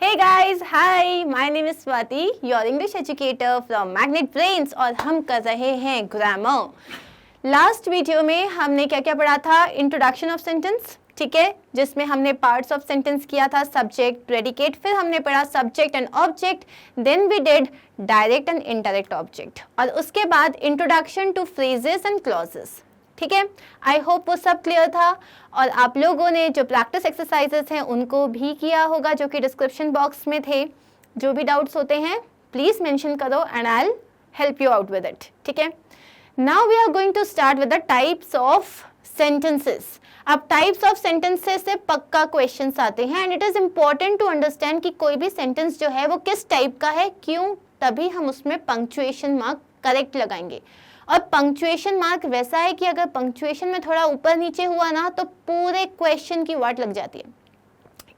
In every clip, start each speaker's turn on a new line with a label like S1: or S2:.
S1: Hey guys, hi, my name is Swati, your English educator from Magnet Brains और हम कर रहे हैं ग्रामर। लास्ट वीडियो में हमने क्या क्या पढ़ा था? इंट्रोडक्शन ऑफ सेंटेंस, ठीक है, जिसमें हमने पार्ट्स ऑफ सेंटेंस किया था, सब्जेक्ट, प्रेडिकेट, फिर हमने पढ़ा subject and object, then we did direct and indirect object, और उसके बाद introduction to phrases and clauses. ठीक है, आई होप वो सब क्लियर था। और आप लोगों ने जो प्रैक्टिस एक्सरसाइजेस हैं उनको भी किया होगा, जो कि डिस्क्रिप्शन बॉक्स में थे। जो भी डाउट्स होते हैं प्लीज़ मेंशन करो and I will help you out with it. ठीक है, now we are going to start with the types of sentences. अब टाइप्स ऑफ सेंटेंसेस से पक्का क्वेश्चंस आते हैं and it is important to understand कि कोई भी सेंटेंस जो है वो किस टाइप का है, क्यों, तभी हम उसमें पंक्चुएशन मार्क करेक्ट लगाएंगे। और पंक्चुएशन मार्क वैसा है कि अगर पंक्चुएशन में थोड़ा ऊपर नीचे हुआ ना तो पूरे क्वेश्चन की वाट लग जाती है।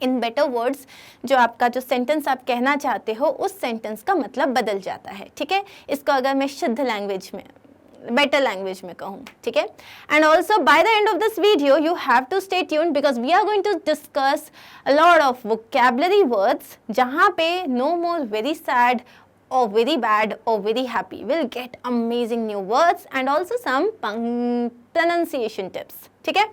S1: इन बेटर वर्ड्स, जो आपका जो सेंटेंस आप कहना चाहते हो उस सेंटेंस का मतलब बदल जाता है। ठीक है, इसको अगर मैं शुद्ध लैंग्वेज में, बेटर लैंग्वेज में कहूँ। ठीक है, and also by the end of this video you have to stay tuned because we are going to discuss a lot of vocabulary words, जहाँ पे no more very sad or very bad or very happy. We'll get amazing new words and also some pronunciation tips. ठीक है?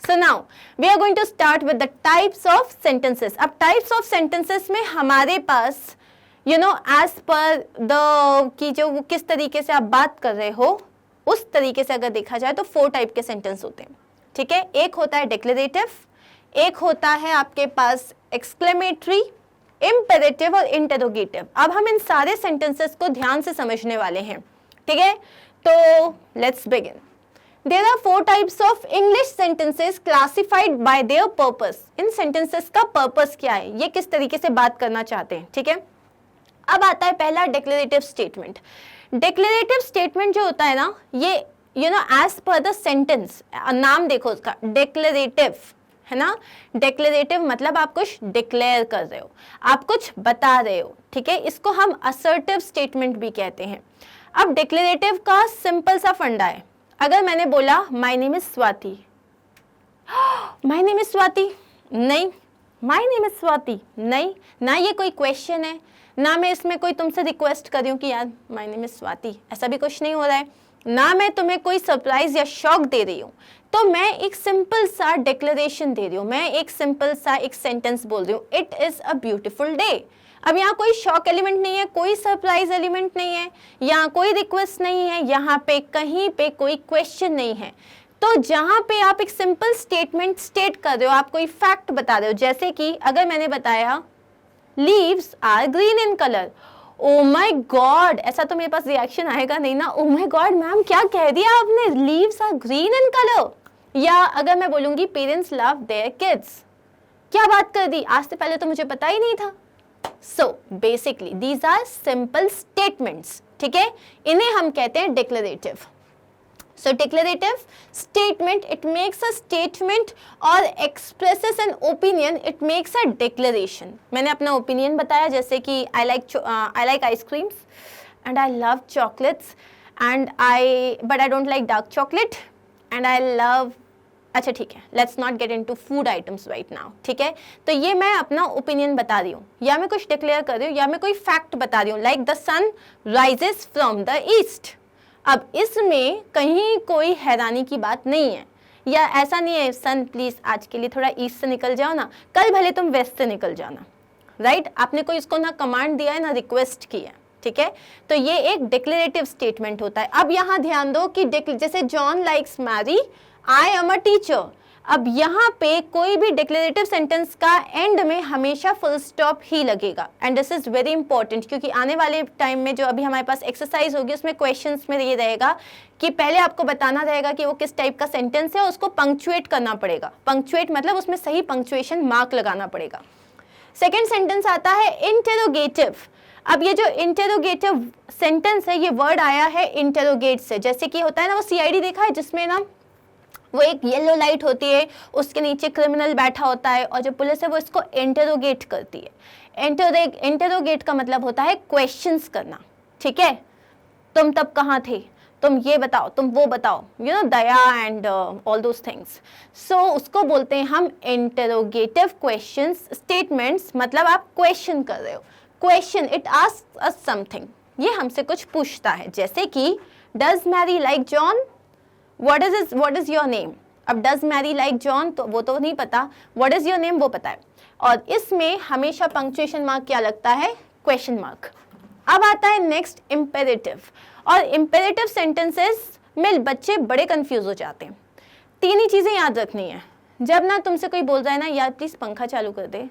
S1: So now we are going to start with the types of sentences. अब types of sentences में हमारे पास as per the कि जो वो किस तरीके से आप बात कर रहे हो उस तरीके से अगर देखा जाए तो 4 टाइप के सेंटेंस होते हैं। ठीक है, एक होता है डिक्लेरेटिव, एक होता है आपके पास एक्सक्लेमेटरी, इम्पेरेटिव और इंटरोगेटिव। अब हम इन सारे सेंटेंसेस को ध्यान से समझने वाले हैं। ठीक है, तो let's begin. There are 4 types of English sentences classified by their purpose. इन सेंटेंसेस का पर्पस क्या है, ये किस तरीके से बात करना चाहते हैं। ठीक है, अब आता है पहला डिक्लेरेटिव स्टेटमेंट। डिक्लेरेटिव स्टेटमेंट जो होता है ना, ये एज पर द सेंटेंस, नाम देखो उसका, डिक्लेरेटिव है ना। डिक्लेरेटिव मतलब आप कुछ डिक्लेयर कर रहे हो, आप कुछ बता रहे हो। ठीक है, इसको हम असर्टिव स्टेटमेंट भी कहते हैं। अब डिक्लेरेटिव का सिंपल सा फंडा है। अगर मैंने बोला my name is Swati, my name is Swati नहीं, माय नेम इज स्वाति नहीं, ना ये कोई क्वेश्चन है, ना मैं इसमें कोई तुमसे रिक्वेस्ट कर रही हूँ कि यार माय नेम इज स्वाति, ऐसा भी कुछ नहीं हो रहा है, ना मैं तुम्हें कोई सरप्राइज या शॉक दे रही हूँ, तो मैं एक सिंपल सा डिक्लेरेशन दे रही हूँ, मैं एक सिंपल सा एक सेंटेंस बोल रही हूँ, it is a beautiful day. अब यहाँ कोई शॉक एलिमेंट नहीं है, कोई सरप्राइज एलिमेंट नहीं है, यहाँ कोई रिक्वेस्ट नहीं है, यहाँ पे कहीं पे कोई क्वेश्चन नहीं है। तो जहाँ पे आप एक सिंपल स्टेटमेंट स्टेट कर रहे हो, आप कोई फैक्ट बता रहे हो, जैसे कि अगर मैंने बताया leaves are green in colour, oh my god, ऐसा तो मेरे पास रिएक्शन आएगा नहीं ना, ओ माई गॉड मैम क्या कह दिया आपने, leaves are green in colour. या अगर मैं बोलूंगी पेरेंट्स लव देयर किड्स, क्या बात कर दी, आज से पहले तो मुझे पता ही नहीं था। So basically these are simple statements. ठीक है, इन्हें हम कहते हैं declarative. So declarative statement, it makes a statement or expresses an opinion, it makes a declaration. मैंने अपना opinion बताया, जैसे कि I like ice creams and I love chocolates but I don't like dark chocolate and I love, अच्छा ठीक है, let's not get into food items right now. ठीक है, तो ये मैं अपना ओपिनियन बता रही हूँ, या मैं कुछ डिक्लेयर कर रही हूँ, या मैं कोई फैक्ट बता रही हूँ, like the sun rises from the east. अब इसमें कहीं कोई हैरानी की बात नहीं है, या ऐसा नहीं है सन प्लीज आज के लिए थोड़ा ईस्ट से निकल जाओ ना, कल भले तुम वेस्ट से निकल जाना, राइट। आपने कोई इसको ना कमांड दिया है ना रिक्वेस्ट की है। ठीक है, तो ये एक डिक्लेरेटिव स्टेटमेंट होता है। अब यहाँ ध्यान दो कि जैसे John likes Mary, I am a teacher. अब यहाँ पे कोई भी डिक्लेरेटिव सेंटेंस का एंड में हमेशा फुल स्टॉप ही लगेगा, and this is very important, क्योंकि आने वाले टाइम में जो अभी हमारे पास एक्सरसाइज होगी उसमें क्वेश्चंस में ये रहेगा कि पहले आपको बताना रहेगा कि वो किस टाइप का सेंटेंस है, उसको पंक्चुएट करना पड़ेगा। पंक्चुएट मतलब उसमें सही पंक्चुएशन मार्क लगाना पड़ेगा। सेकेंड सेंटेंस आता है इंटेरोगेटिव। अब ये जो इंटेरोगेटिव सेंटेंस है, ये वर्ड आया है इंटेरोगेट से, जैसे कि होता है ना वो CID देखा है, जिसमें ना वो एक येलो लाइट होती है, उसके नीचे क्रिमिनल बैठा होता है और जो पुलिस है वो इसको इंटेरोगेट करती है। इंटेरोगेट का मतलब होता है क्वेश्चंस करना। ठीक है, तुम तब कहाँ थे, तुम ये बताओ, तुम वो बताओ, you know, daya and all those things. So उसको बोलते हैं हम इंटरोगेटिव क्वेश्चंस स्टेटमेंट्स. मतलब आप क्वेश्चन कर रहे हो. Question, it asks us something, ये हमसे कुछ पूछता है. जैसे कि does Mary like John, what is your name. अब डज मैरी लाइक जॉन तो वो तो नहीं पता, व्हाट इज योर नेम वो पता है. और इसमें हमेशा पंक्चुएशन मार्क क्या लगता है, क्वेश्चन मार्क. अब आता है नेक्स्ट इम्पेरेटिव. और इम्पेरेटिव सेंटेंसेस में बच्चे बड़े कंफ्यूज हो जाते हैं. 3 ही चीजें याद रखनी है. जब ना तुमसे कोई बोल रहा है ना, यार प्लीज पंखा चालू कर दे,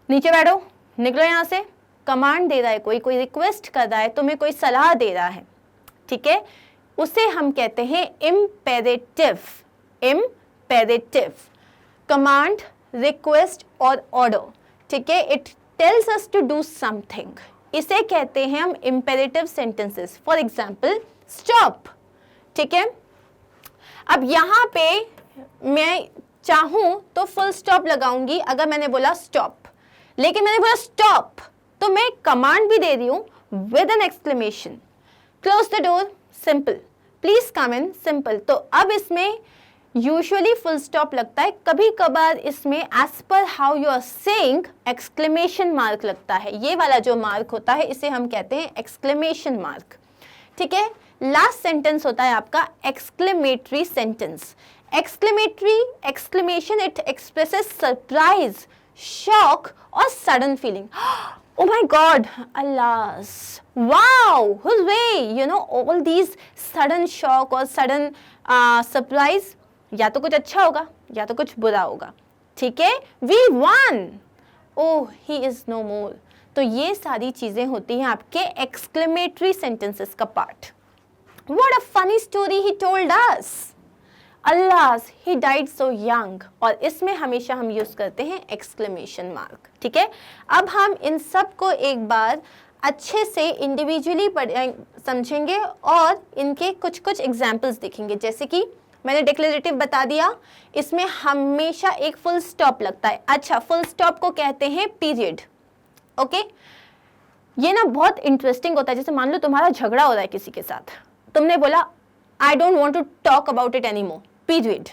S1: नीचे बैठो, निकलो यहाँ से, कमांड दे रहा है कोई रिक्वेस्ट कर रहा है, तुम्हें कोई सलाह दे रहा है, ठीक है, उसे हम कहते हैं इम्पेरेटिव. इम्पेरेटिव, कमांड, रिक्वेस्ट और ऑर्डर, ठीक है, it tells us to do something. इसे कहते हैं हम imperative sentences. For example stop, ठीक है. अब यहाँ पे मैं चाहूं तो फुल स्टॉप लगाऊंगी अगर मैंने बोला स्टॉप, लेकिन मैंने बोला स्टॉप तो मैं कमांड भी दे रही हूं with an exclamation. Close the door, simple. Please come in, simple. तो अब इसमें यूजुअली फुल स्टॉप लगता है, कभी कभार इसमें as per how you are saying exclamation mark लगता है. ये वाला जो मार्क होता है इसे हम कहते हैं एक्सक्लेमेशन मार्क, ठीक है. लास्ट सेंटेंस होता है आपका exclamatory sentence. Exclamatory, exclamation, it expresses surprise, shock और sudden feeling. Oh my God, alas, wow, hooray, you know, all these sudden shock or sudden surprise, या तो कुछ अच्छा होगा या तो कुछ बुरा होगा, ठीक है. We won, oh he is no more. तो ये सारी चीजें होती हैं आपके exclamatory sentences का part. What a funny story he told us. Alas, he died so young. और इसमें हमेशा हम यूज करते हैं एक्सक्लेमेशन मार्क, ठीक है. अब हम इन सब को एक बार अच्छे से इंडिविजुअली समझेंगे और इनके कुछ कुछ एग्जाम्पल्स देखेंगे. जैसे कि मैंने डिक्लेरेटिव बता दिया, इसमें हमेशा एक फुल स्टॉप लगता है. अच्छा, फुल स्टॉप को कहते हैं पीरियड, ओके. ये ना बहुत इंटरेस्टिंग होता है. जैसे मान लो तुम्हारा झगड़ा हो रहा है किसी के साथ, तुमने बोला I don't want to talk about it anymore, period.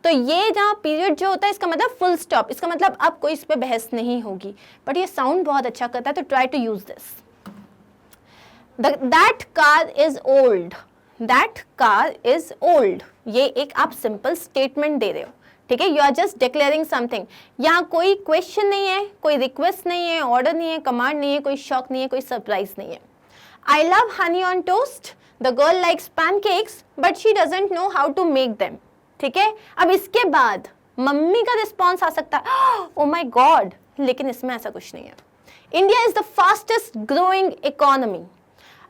S1: तो ये जहाँ पीरियड जो होता है इसका मतलब फुल स्टॉप, इसका मतलब अब कोई इस पे बहस नहीं होगी. बट ये साउंड बहुत अच्छा करता है तो try to use this. That car is old, that car is old. ये एक आप सिंपल स्टेटमेंट दे रहे हो, ठीक है. You are just declaring something. यहाँ कोई क्वेश्चन नहीं है, कोई रिक्वेस्ट नहीं है, ऑर्डर नहीं है, कमांड नहीं है, कोई शॉक नहीं है, कोई सरप्राइज नहीं है. I love Honey on toast. The girl likes pancakes, but she doesn't know how to make them. ठीक है. अब इसके बाद मम्मी का रिस्पॉन्स आ सकता है, oh my God, लेकिन इसमें ऐसा कुछ नहीं है. India is the fastest growing economy.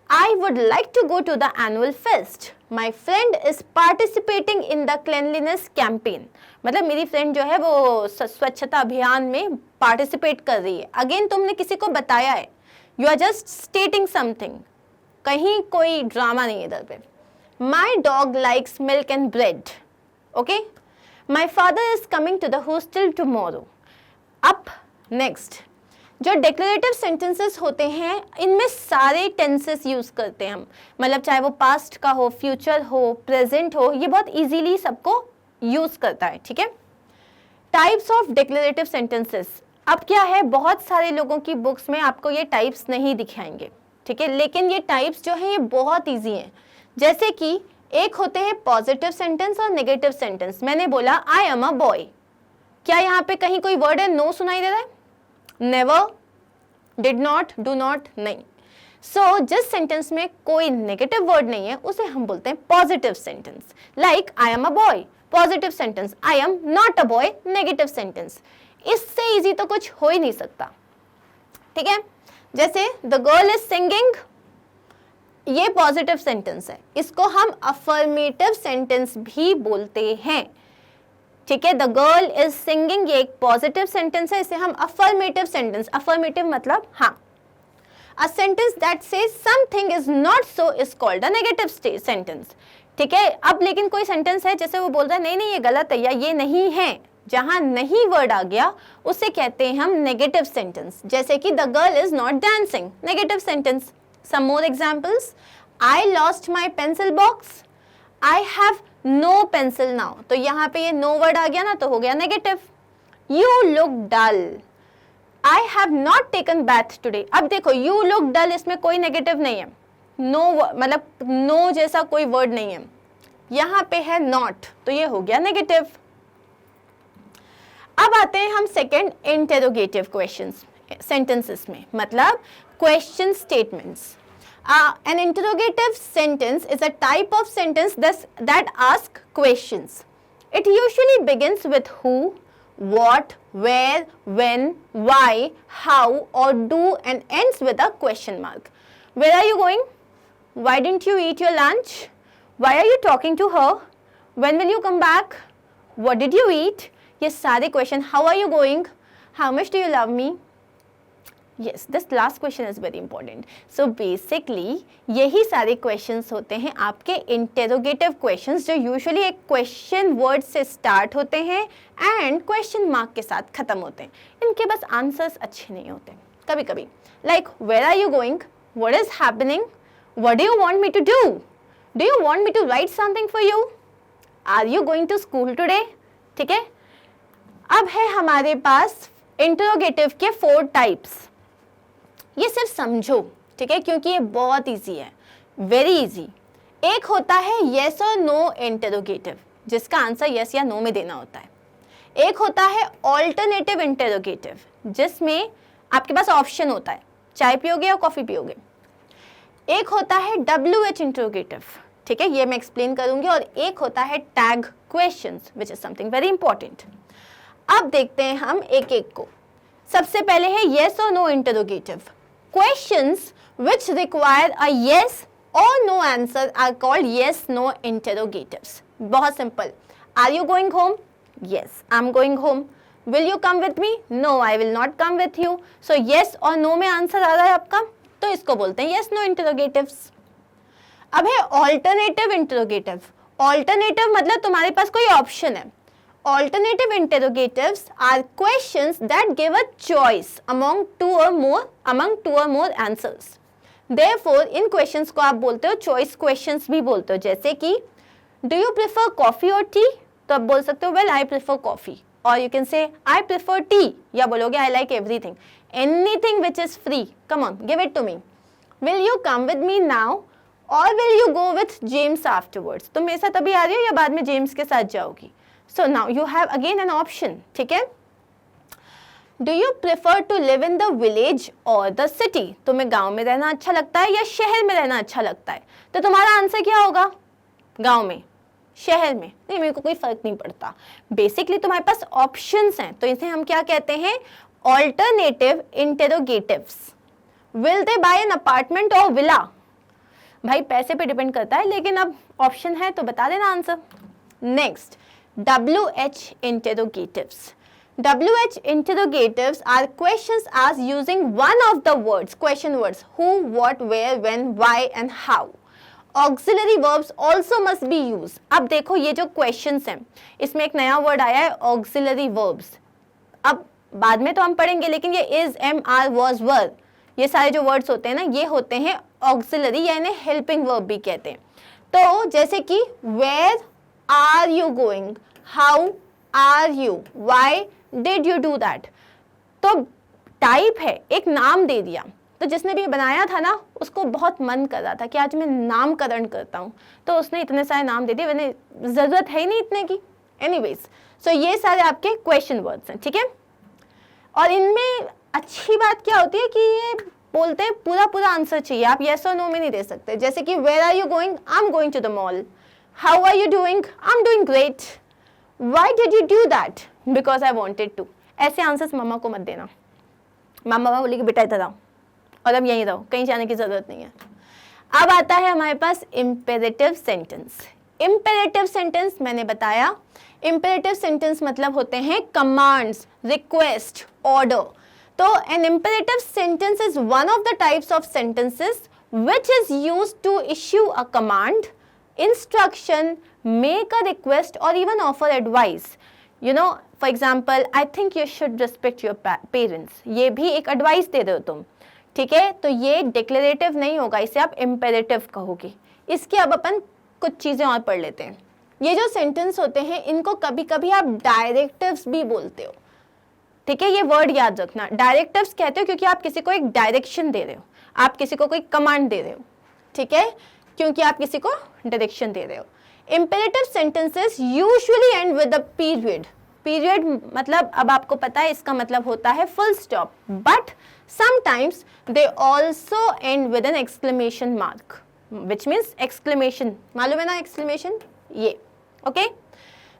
S1: I would like to go to the annual fest. My friend is participating in the cleanliness campaign. मतलब मेरी फ्रेंड जो है वो स्वच्छता अभियान में पार्टिसिपेट कर रही है. अगेन तुमने किसी को बताया है, you are just stating something, कहीं कोई ड्रामा नहीं है इधर पे. My dog likes milk and bread, okay. My father is coming to the hostel tomorrow. अब नेक्स्ट जो डिक्लेरेटिव सेंटेंसेस होते हैं इनमें सारे टेंसेस यूज करते हैं हम. मतलब चाहे वो पास्ट का हो, फ्यूचर हो, प्रेजेंट हो, ये बहुत इजीली सबको यूज करता है, ठीक है. Types of declarative sentences. अब क्या है, बहुत सारे लोगों की बुक्स में आपको ये टाइप्स नहीं दिखाएंगे, ठीक है, लेकिन ये टाइप्स जो है ये बहुत इजी हैं. जैसे कि एक होते हैं पॉजिटिव सेंटेंस और नेगेटिव सेंटेंस. मैंने बोला आई एम अ बॉय, क्या यहाँ पे कहीं कोई वर्ड है नो सुनाई दे रहा है? Never, did not, do not, नहीं. सो जिस सेंटेंस में कोई नेगेटिव वर्ड नहीं है उसे हम बोलते हैं positive sentence. Like I am a boy, positive sentence. I am not a boy, negative sentence. इससे इजी तो कुछ हो ही नहीं सकता, ठीक है. जैसे द गर्ल इज सिंगिंग, ये पॉजिटिव सेंटेंस है, इसको हम अफर्मेटिव सेंटेंस भी बोलते हैं, ठीक है. द गर्ल इज सिंगिंग ये एक पॉजिटिव सेंटेंस है, इसे हम अफर्मेटिव सेंटेंस, अफर्मेटिव मतलब हाँ. A sentence that says something is not so is called a negative sentence, ठीक है. अब लेकिन कोई सेंटेंस है जैसे वो बोल रहा है नहीं नहीं ये गलत है या ये नहीं है, जहां नहीं वर्ड आ गया उसे कहते हैं हम नेगेटिव सेंटेंस. जैसे कि the girl is not dancing, negative sentence. Some more examples. I lost my pencil box. I have no pencil now. तो यहाँ पे ये no word आ गया ना, तो हो गया negative. You look dull. I have not taken bath today. अब देखो you look dull, इसमें कोई negative नहीं है. No मतलब no जैसा कोई word नहीं है. यहाँ पे है not, तो ये हो गया negative. अब आते हैं हम सेकेंड इंटेरोगेटिव क्वेश्चंस सेंटेंसेस में, मतलब question statements. An interrogative sentence is a type of sentence that asks questions. It usually begins with who, what, where, when, why, how or do and ends with a question mark. Where are you going? Why didn't you eat your lunch? Why are you talking to her? When will you come back? What did you eat? ये सारे question, how are you going, how much do you love me. Yes, this last question is very important. So basically यही सारे questions होते हैं आपके interrogative questions, जो usually एक question word से स्टार्ट होते हैं एंड क्वेश्चन मार्क के साथ खत्म होते हैं. इनके बस आंसर्स अच्छे नहीं होते कभी कभी. Like where are you going, what is happening, what do you want me to do you want me to write something for you, are you going to school today. ठीक है, अब है हमारे पास इंटरोगेटिव के 4 टाइप्स. ये सिर्फ समझो, ठीक है, क्योंकि ये बहुत इजी है, वेरी इजी. एक होता है येस और नो इंटरोगेटिव, जिसका आंसर येस या नो में देना होता है. एक होता है ऑल्टरनेटिव इंटरोगेटिव, जिसमें आपके पास ऑप्शन होता है, चाय पियोगे या कॉफी पियोगे. एक होता है WH इंटरोगेटिव, ठीक है, ये मैं एक्सप्लेन करूंगी. और एक होता है tag questions, which is something very important. अब देखते हैं हम एक एक को. सबसे पहले है yes और no interrogative. Questions which require a yes or no answer are called yes no interrogatives. बहुत simple. Are you going home? Yes, I'm going home. Will you come with me? No, I will not come with you. So yes और no में answer आ रहा है आपका, तो इसको बोलते हैं yes no interrogatives. अब है alternative interrogative. Alternative मतलब तुम्हारे पास कोई ऑप्शन है. Alternative interrogatives are questions that give a choice among two or more answers. Therefore, in questions को आप बोलते हो choice questions भी बोलते हो. जैसे कि do you prefer coffee or tea? तो आप बोल सकते हो well I prefer coffee. Or you can say I prefer tea. या बोलोगे I like everything. Anything which is free. Come on, give it to me. Will you come with me now? Or will you go with James afterwards? तुम मेरे साथ अभी आ रही हो या बाद में जेम्स के साथ जाओगी. So now you have again an option, ठीक है. Do you prefer to live in the village or the city? तुम्हें गांव में रहना अच्छा लगता है या शहर में रहना अच्छा लगता है? तो तुम्हारा आंसर क्या होगा? गांव में, शहर में? नहीं, मेरे को कोई फर्क नहीं पड़ता. बेसिकली तुम्हारे पास ऑप्शंस हैं, तो इसे हम क्या कहते हैं? Alternative इंटेरोगेटिव्स. Will they buy an apartment or villa? भाई पैसे पे डिपेंड करता है, लेकिन अब ऑप्शन है तो बता देना answer. Next, WH interrogatives. WH interrogatives are questions asked using one of the words, question words, who, what, where, when, why and how. Auxiliary verbs also must be used. अब देखो ये जो questions हैं, इसमें एक नया word आया है auxiliary verbs. अब बाद में तो हम पढ़ेंगे, लेकिन ये is, am, are, was, were, ये सारे जो words होते हैं ना, ये होते हैं auxiliary या इन्हें helping verb भी कहते हैं. तो जैसे कि where are you going? How are you? Why did you do that? तो टाइप है, एक नाम दे दिया. तो जिसने भी बनाया था ना, उसको बहुत मन कर रहा था कि आज मैं नामकरण करता हूँ, तो उसने इतने सारे नाम दे दिए, मैंने जरूरत है ही नहीं इतने की. एनीवेज, सो ये सारे आपके क्वेश्चन वर्ड्स हैं, ठीक है. और इनमें अच्छी बात क्या होती है कि ये बोलते हैं पूरा पूरा आंसर चाहिए, आप येस और नो में नहीं दे सकते. जैसे कि where are you going? I am going to the mall. How are you doing? I am doing great. Why did you do that? Because I wanted to. ऐसे आंसर्स मम्मा को मत देना. मामा बोली कि बेटा इधर आओ और अब यहीं रहो, कहीं जाने की जरूरत नहीं है. अब आता है हमारे पास इम्पेरेटिव सेंटेंस. इम्पेरेटिव सेंटेंस मैंने बताया, इम्पेरेटिव सेंटेंस मतलब होते हैं कमांड्स, रिक्वेस्ट, ऑर्डर. तो an imperative sentence is one of the types of sentences which is used to issue a command, instruction, make a request or even offer advice. You know, for example, I think you should respect your parents. ये भी एक advice दे रहे हो तुम, ठीक है, तो ये डिक्लेरेटिव नहीं होगा, इसे आप इम्पेरेटिव कहोगे। इसके अब अपन कुछ चीजें और पढ़ लेते हैं। ये जो सेंटेंस होते हैं इनको कभी कभी आप डायरेक्टिव्स भी बोलते हो, ठीक है, ये वर्ड याद रखना। डायरेक्टिव्स कहते हो क्योंकि आप किसी को एक डायरेक्शन दे रहे हो, आप किसी को कोई कमांड दे रहे हो, ठीक है, क्योंकि आप किसी को डायरेक्शन दे रहे हो। Imperative sentences usually and with a period. Period मतलब अब आपको पता है इसका मतलब होता है full stop, but sometimes they also and with an exclamation mark, which means exclamation, मालूम है ना एक्सक्लेमेशन, ये okay.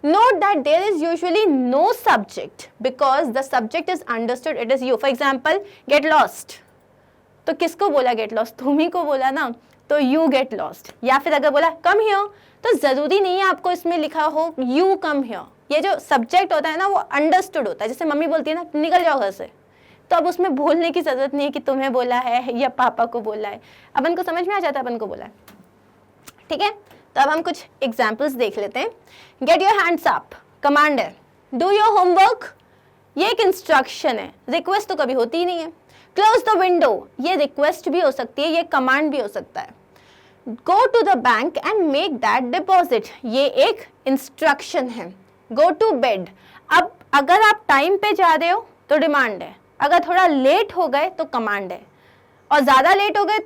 S1: Note that there is usually no subject because the subject is understood, it is you. For example, get lost. तो किसको बोला get lost? तुम ही को बोला ना, तो you get lost. या फिर अगर बोला come here, तो जरूरी नहीं है आपको इसमें लिखा हो you come here. ये जो subject होता है ना वो understood होता है, जैसे मम्मी बोलती है ना निकल जाओ घर से, तो अब उसमें बोलने की जरूरत नहीं है कि तुम्हें बोला है या पापा को बोला है, अपन को समझ में आ जाता है अपन को बोला है, ठीक है। तो अब हम कुछ एग्जाम्पल्स देख लेते हैं। Get your hands up command है, डू योर होमवर्क ये एक इंस्ट्रक्शन है, रिक्वेस्ट तो कभी होती ही नहीं है। क्लोज द विंडो ये रिक्वेस्ट भी हो सकती है, ये कमांड भी हो सकता है। Go to the bank and make that deposit ये एक इंस्ट्रक्शन है। गो टू बेड, अब अगर आप टाइम पे जा रहे हो तो डिमांड है, अगर थोड़ा लेट हो गए तो कमांड है, और ज्यादा लेट हो गए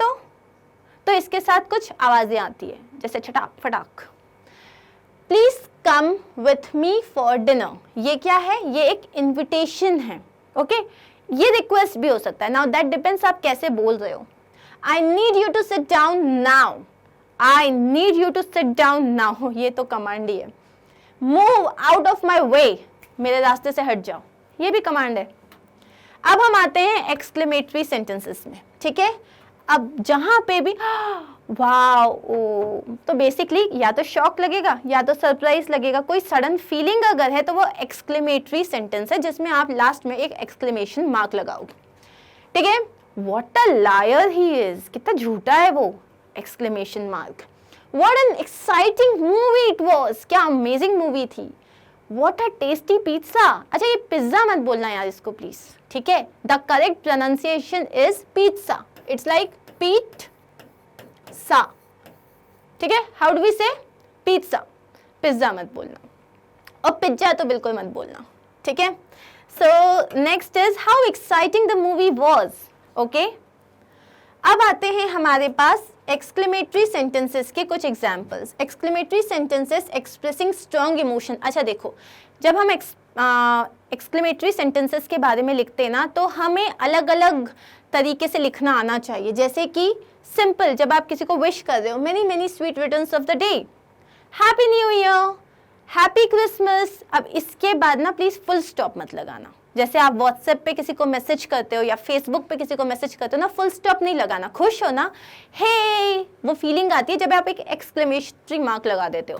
S1: तो इसके साथ कुछ आवाजें आती है जैसे छटाक फटाक। Please come with me for dinner ये क्या है, ये एक इन्विटेशन है, ओके। ये रिक्वेस्ट भी हो सकता है। नाउ दैट डिपेंड्स आप कैसे बोल रहे हो। I need you to sit down now, I need you to sit down now ये तो कमांड ही है। Move out of my way मेरे रास्ते से हट जाओ ये भी कमांड है। अब हम आते हैं एक्सक्लेमेटरी सेंटेंसेस में, ठीक है। अब जहां पे भी वाओ तो बेसिकली या तो शॉक लगेगा या तो सरप्राइज लगेगा, कोई सडन फीलिंग अगर है तो वो एक्सक्लेमेटरी सेंटेंस है जिसमें आप लास्ट में एक एक्सक्लेमेशन मार्क लगाओगे, ठीक है। What a liar he is, कितना झूठा है वो, exclamation mark. What an exciting movie it was, क्या अमेजिंग मूवी थी। व्हाट अ टेस्टी पिज्जा, अच्छा ये पिज्जा मत बोलना यार इसको प्लीज, ठीक है। The correct pronunciation is pizza, it's like पीट सा, ठीक है। हाउ डू वी से पिज्जा, पिज्जा मत बोलना, और पिज्जा तो बिल्कुल मत बोलना, ठीक है। So next is how exciting the movie was, okay. अब आते हैं हमारे पास एक्सक्लेमेटरी सेंटेंसेस के कुछ examples. Exclamatory sentences expressing strong emotion. अच्छा देखो, जब हम एक्सक्लेमेटरी सेंटेंसेस के बारे में लिखते हैं ना तो हमें अलग अलग तरीके से लिखना आना चाहिए। जैसे कि सिंपल, जब आप किसी को विश कर रहे हो, many many sweet returns of the day, happy new year, happy Christmas. अब इसके बाद ना प्लीज फुल स्टॉप मत लगाना। जैसे आप व्हाट्सएप पे किसी को मैसेज करते हो या फेसबुक पे किसी को मैसेज करते हो ना, फुल स्टॉप नहीं लगाना। खुश हो ना, हे वो फीलिंग आती है जब आप एक एक्सक्लेमेटरी मार्क लगा देते हो।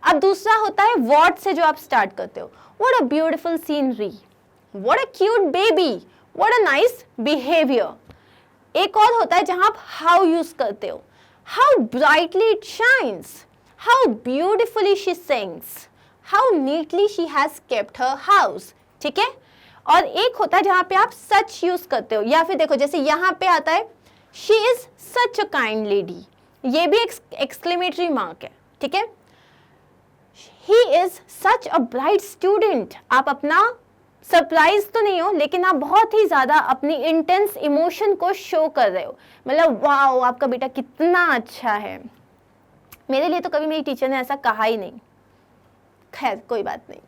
S1: अब दूसरा होता है व्हाट से जो आप स्टार्ट करते हो, what a beautiful scenery, what a cute baby, what a nice behaviour. एक और होता है जहां आप हाउ यूज करते हो, how brightly it shines, how beautifully she sings, how neatly she has kept her house, ठीक है। और एक होता है जहां पे आप सच यूज करते हो, या फिर देखो जैसे यहां पे आता है she is such a kind lady, ये भी एक्सक्लेमेटरी मार्क है, ठीक है। He is such a bright student, आप अपना सरप्राइज तो नहीं हो लेकिन आप बहुत ही ज्यादा अपनी इंटेंस इमोशन को शो कर रहे हो, मतलब वाओ आपका बेटा कितना अच्छा है। मेरे लिए तो कभी मेरी टीचर ने ऐसा कहा ही नहीं, खैर कोई बात नहीं।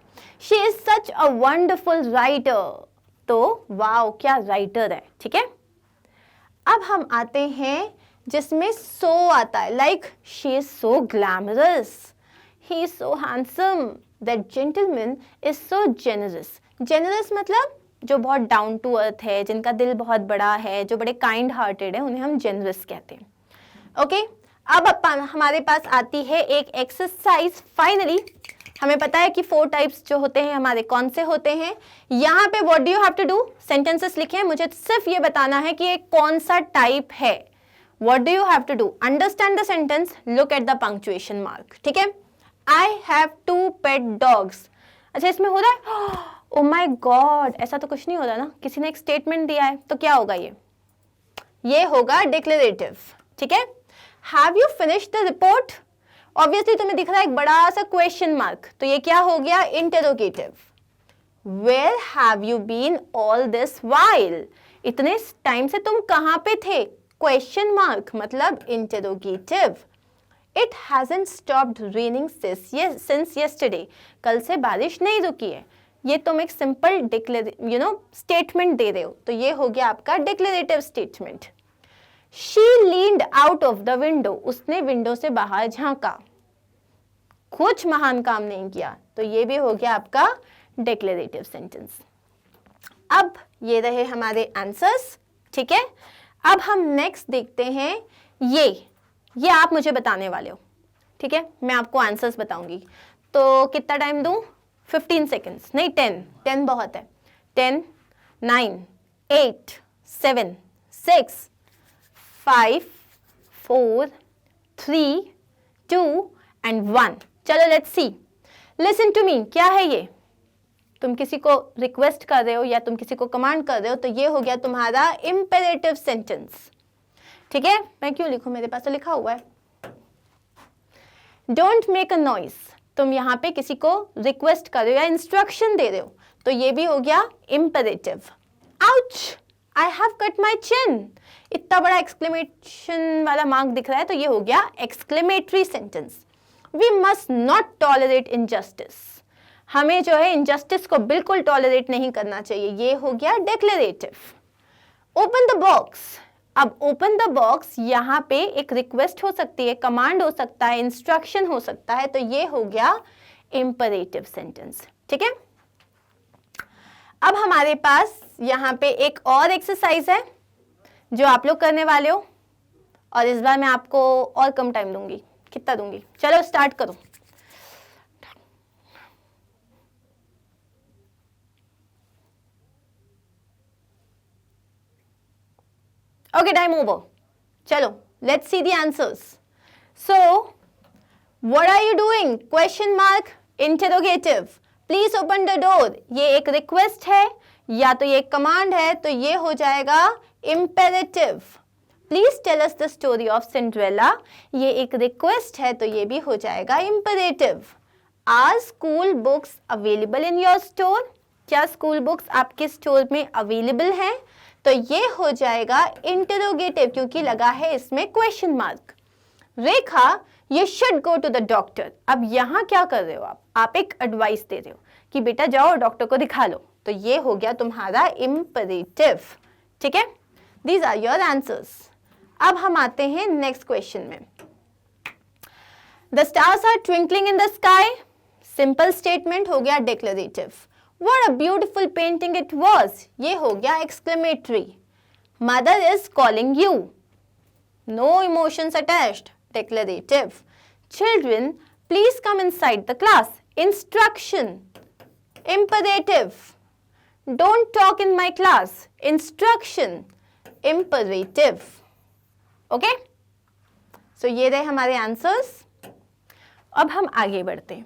S1: She is such a wonderful writer, तो वाओ क्या राइटर है, ठीक है। अब हम आते हैं जिसमें सो आता है, like she is so glamorous, he is so handsome, that gentleman is so generous. Generous मतलब जो बहुत डाउन टू अर्थ है, जिनका दिल बहुत बड़ा है, जो बड़े काइंड हार्टेड है, उन्हें हम जेनरस कहते हैं, ओके। अब हमारे पास आती है एक एक्सरसाइज। फाइनली हमें पता है कि 4 टाइप्स जो होते हैं हमारे कौन से होते हैं। यहाँ पे what do you have to do, sentences लिखे हैं, मुझे सिर्फ ये बताना है कि ये कौन सा टाइप है। What do you have to do, understand the sentence, look at the punctuation mark, ठीक है। आई हैव 2 पेट डॉग्स, अच्छा इसमें हो रहा है ओ माय गॉड, ऐसा तो कुछ नहीं हो रहा ना, किसी ने एक स्टेटमेंट दिया है, तो क्या होगा ये ये होगा डिक्लेरेटिव, ठीक है। Have you finished the report, obviously तुम्हें दिख रहा है एक बड़ा सा क्वेश्चन मार्क, तो ये क्या हो गया, interrogative. Where have you been all this while, इतने टाइम से तुम कहां पे थे, क्वेश्चन मार्क मतलब interrogative. It hasn't stopped raining since yesterday, कल से बारिश नहीं रुकी है। ये तुम एक सिंपल स्टेटमेंट दे रहे हो, तो ये हो गया आपका declarative statement. She leaned out of the window, उसने विंडो से बाहर झांका, कुछ महान काम नहीं किया, तो ये भी हो गया आपका डिक्लेरेटिव सेंटेंस। अब ये रहे हमारे आंसर्स, ठीक है। अब हम नेक्स्ट देखते हैं, ये आप मुझे बताने वाले हो, ठीक है। मैं आपको आंसर्स बताऊंगी, तो कितना टाइम दूं, 15 सेकेंड्स, नहीं 10 बहुत है। 10, 9, 8, 7, 6, 5, 4, 3, 2 and 1। चलो let's see, listen to me, क्या है ये, तुम किसी को रिक्वेस्ट कर रहे हो या तुम किसी को कमांड कर रहे हो, तो ये हो गया तुम्हारा इंपेरेटिव सेंटेंस, ठीक है। मैं क्यों लिखूं, मेरे पास तो लिखा हुआ है। डोंट मेक अ नॉइज, तुम यहाँ पे किसी को रिक्वेस्ट कर रहे हो या इंस्ट्रक्शन दे रहे हो, तो ये भी हो गया imperative. Ouch, I have cut my chin, इतना बड़ा एक्सक्लेमेशन वाला मार्क दिख रहा है, तो ये हो गया exclamatory sentence. We must not tolerate injustice, हमें जो है इनजस्टिस को बिल्कुल टॉलरेट नहीं करना चाहिए, ये हो गया डिक्लेरेटिव। ओपन द बॉक्स, अब ओपन द बॉक्स यहाँ पे एक रिक्वेस्ट हो सकती है, कमांड हो सकता है, इंस्ट्रक्शन हो सकता है, तो ये हो गया इंपरेटिव सेंटेंस, ठीक है। अब हमारे पास यहाँ पे एक और एक्सरसाइज है जो आप लोग करने वाले हो, और इस बार मैं आपको और कम टाइम दूंगी, कितना दूंगी, चलो स्टार्ट करो। Okay, time over. Chalo, let's see the answers. So, what are you doing? Question mark, interrogative. Please open the door. ये एक request है या तो ये एक command है, तो ये हो जाएगा imperative. Please tell us the story of Cinderella. ये एक request है, तो ये भी हो जाएगा imperative. Are school books available in your store? क्या स्कूल बुक्स आपके स्टोर में अवेलेबल हैं? तो ये हो जाएगा इंटरोगेटिव, क्योंकि लगा है इसमें question mark. Rekha, you should go to the doctor, अब यहाँ क्या कर रहे हो आप एक एडवाइस दे रहे हो कि बेटा जाओ डॉक्टर को दिखा लो, तो ये हो गया तुम्हारा इंपरेटिव, ठीक है। These are your answers. अब हम आते हैं नेक्स्ट क्वेश्चन में। The stars are twinkling in the sky, simple statement हो गया declarative. What a beautiful painting it was, ये हो गया exclamatory. Mother is calling you, no emotions attached, declarative. Children, please come inside the class, instruction, imperative. Don't talk in my class, instruction, imperative. Okay? So ये रहे हमारे answers. अब हम आगे बढ़ते हैं।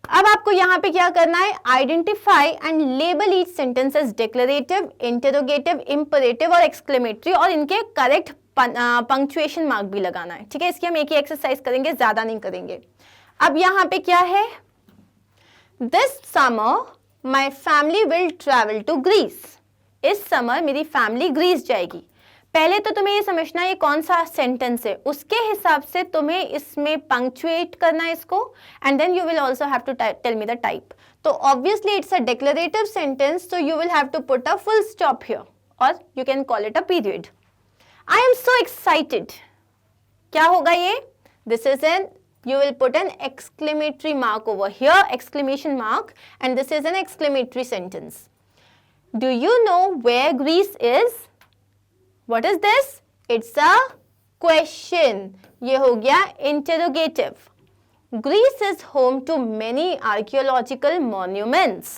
S1: अब आपको यहाँ पे क्या करना है, identify and label each sentence as declarative, interrogative, imperative और एक्सक्लेमेटरी, और इनके करेक्ट पंक्चुएशन मार्क भी लगाना है, ठीक है। इसकी हम एक ही एक्सरसाइज करेंगे, ज्यादा नहीं करेंगे। अब यहाँ पे क्या है, this summer my family will travel to Greece, इस समर मेरी फैमिली ग्रीस जाएगी। पहले तो तुम्हें ये समझना है ये कौन सा सेंटेंस है, उसके हिसाब से तुम्हें इसमें पंक्चुएट करना है इसको, and then you will also have to tell me the type. तो obviously it's a declarative sentence, so you will have to put a full stop here, और you can call it a period. I am so excited, क्या होगा ये, this is an, you will put an exclamatory mark over here, exclamation mark, and this is an exclamatory sentence. Do you know where Greece is? What is this? It's a question. ये हो गया interrogative. Greece is home to many archaeological monuments.